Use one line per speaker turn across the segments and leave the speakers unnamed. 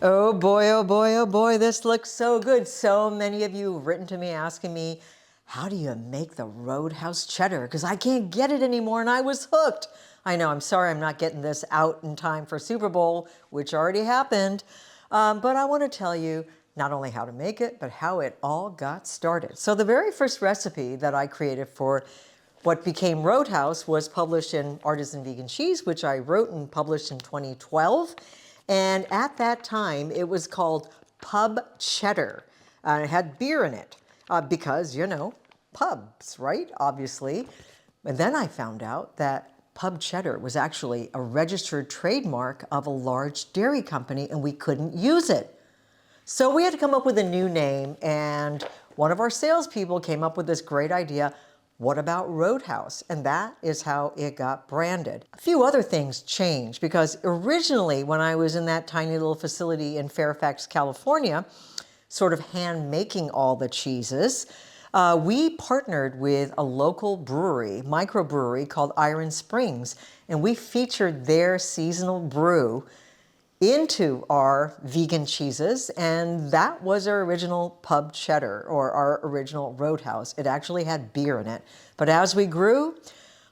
Oh boy, oh boy, oh boy, this looks so good. So many of you have written to me asking me, how do you make the Roadhouse cheddar? Because I can't get it anymore and I was hooked. I know, I'm sorry I'm not getting this out in time for Super Bowl, which already happened. But I want to tell you not only how to make it, but how it all got started. So the very first recipe that I created for what became Roadhouse was published in Artisan Vegan Cheese, which I wrote and published in 2012. And at that time, it was called pub cheddar. It had beer in it because, you know, pubs, right? Obviously. And then I found out that pub cheddar was actually a registered trademark of a large dairy company and we couldn't use it. So we had to come up with a new name, and one of our salespeople came up with this great idea. What about Roadhouse? And that is how it got branded. A few other things changed because originally when I was in that tiny little facility in Fairfax, California, sort of hand making all the cheeses, we partnered with a local brewery, microbrewery called Iron Springs, and we featured their seasonal brew into our vegan cheeses, and that was our original pub cheddar, or our original Roadhouse. It actually had beer in it. But as we grew,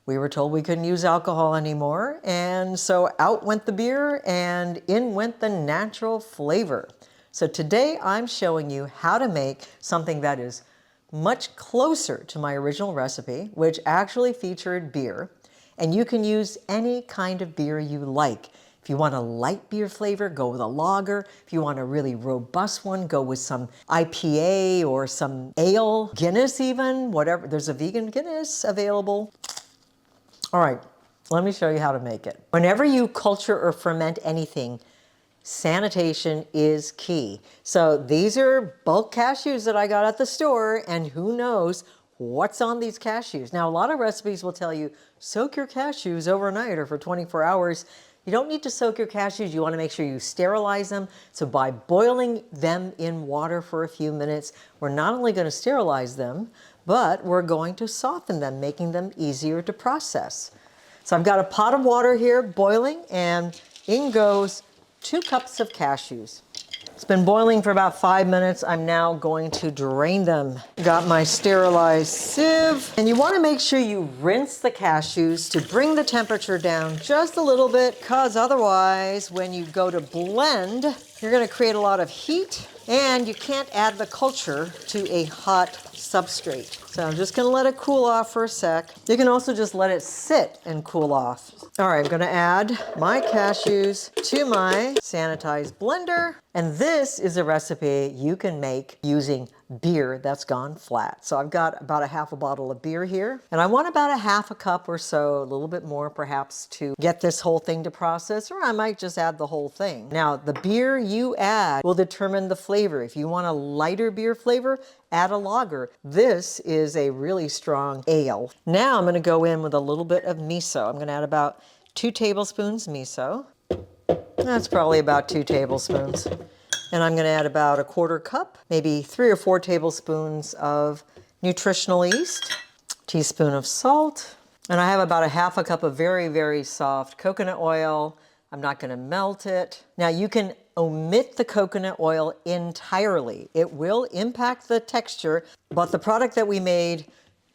we were told we couldn't use alcohol anymore, and so out went the beer and in went the natural flavor. So today I'm showing you how to make something that is much closer to my original recipe, which actually featured beer, and you can use any kind of beer you like. If you want a light beer flavor, go with a lager. If you want a really robust one, go with some IPA or some ale, Guinness even, whatever. There's a vegan Guinness available. All right, let me show you how to make it. Whenever you culture or ferment anything, sanitation is key. So these are bulk cashews that I got at the store, and who knows what's on these cashews. Now, a lot of recipes will tell you, soak your cashews overnight or for 24 hours. You don't need to soak your cashews. You want to make sure you sterilize them. So by boiling them in water for a few minutes, we're not only going to sterilize them, but we're going to soften them, making them easier to process. So I've got a pot of water here boiling, and in goes 2 cups of cashews. It's been boiling for about 5 minutes. I'm now going to drain them. Got my sterilized sieve. And you want to make sure you rinse the cashews to bring the temperature down just a little bit, because otherwise when you go to blend, you're going to create a lot of heat and you can't add the culture to a hot substrate. So I'm just going to let it cool off for a sec. You can also just let it sit and cool off. All right, I'm going to add my cashews to my sanitized blender. And this is a recipe you can make using beer that's gone flat. So I've got about a half a bottle of beer here, and I want about a half a cup or so, a little bit more perhaps, to get this whole thing to process, or I might just add the whole thing. Now, the beer you add will determine the flavor. If you want a lighter beer flavor, add a lager. This is a really strong ale. Now I'm going to go in with a little bit of miso. I'm going to add about 2 tablespoons miso. That's probably about 2 tablespoons. And I'm going to add about a 1/4 cup, maybe 3 or 4 tablespoons of nutritional yeast, teaspoon of salt, and I have about a half a cup of very, very soft coconut oil. I'm not going to melt it. Now you can omit the coconut oil entirely. It will impact the texture, but the product that we made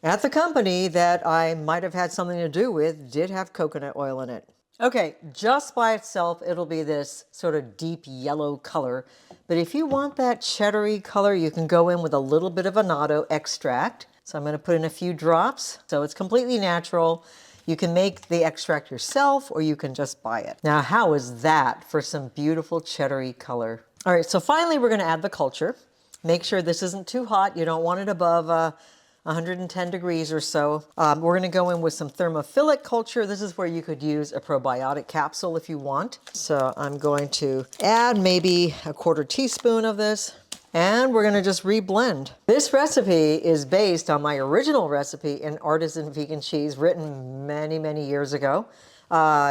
at the company that I might have had something to do with did have coconut oil in it. Okay, just by itself, it'll be this sort of deep yellow color. But if you want that cheddary color, you can go in with a little bit of annatto extract. So I'm going to put in a few drops. So it's completely natural. You can make the extract yourself, or you can just buy it. Now, how is that for some beautiful cheddary color? All right, so finally, we're going to add the culture. Make sure this isn't too hot. You don't want it above 110 degrees or so. We're going to go in with some thermophilic culture. This is where you could use a probiotic capsule if you want. So I'm going to add maybe a 1/4 teaspoon of this, and we're going to just reblend. This recipe is based on my original recipe in Artisan Vegan Cheese, written many, many years ago.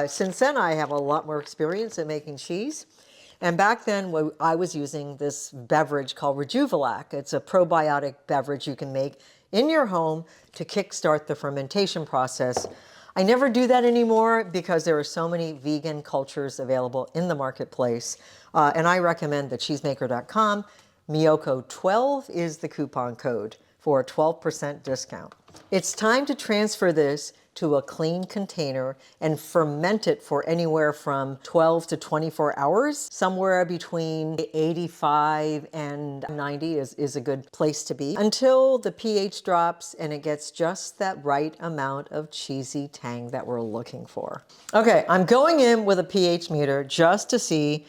Since then, I have a lot more experience in making cheese. And back then, I was using this beverage called Rejuvelac. It's a probiotic beverage you can make in your home to kickstart the fermentation process I never do that anymore because there are so many vegan cultures available in the marketplace. And I recommend the cheesemaker.com. Miyoko12 is the coupon code for a 12% discount. It's time to transfer this to a clean container and ferment it for anywhere from 12 to 24 hours. Somewhere between 85 and 90 is a good place to be until the pH drops and it gets just that right amount of cheesy tang that we're looking for. Okay, I'm going in with a pH meter just to see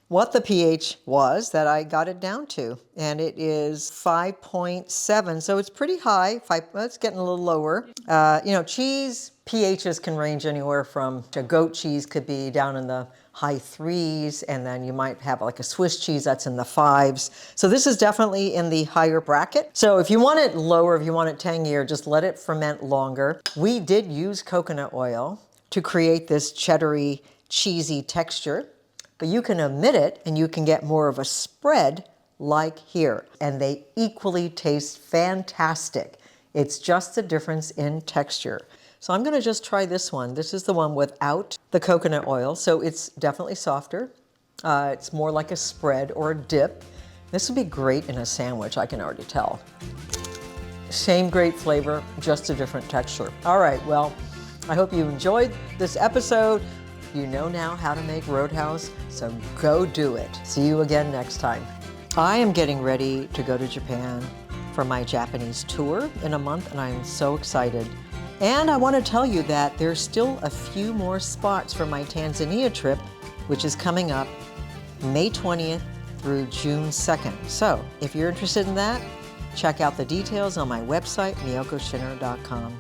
what the pH was that I got it down to. And it is 5.7, so it's pretty high. It's getting a little lower. You know, cheese pHs can range anywhere from, a goat cheese could be down in the high 3s, and then you might have like a Swiss cheese that's in the 5s. So this is definitely in the higher bracket. So if you want it lower, if you want it tangier, just let it ferment longer. We did use coconut oil to create this cheddary, cheesy texture. But you can omit it and you can get more of a spread like here. And they equally taste fantastic. It's just a difference in texture. So I'm gonna just try this one. This is the one without the coconut oil. So it's definitely softer. It's more like a spread or a dip. This would be great in a sandwich, I can already tell. Same great flavor, just a different texture. All right, well, I hope you enjoyed this episode. You know now how to make Roadhouse, so go do it. See you again next time. I am getting ready to go to Japan for my Japanese tour in a month, and I'm so excited. And I want to tell you that there's still a few more spots for my Tanzania trip, which is coming up May 20th through June 2nd. So if you're interested in that, check out the details on my website, miyokoshinner.com.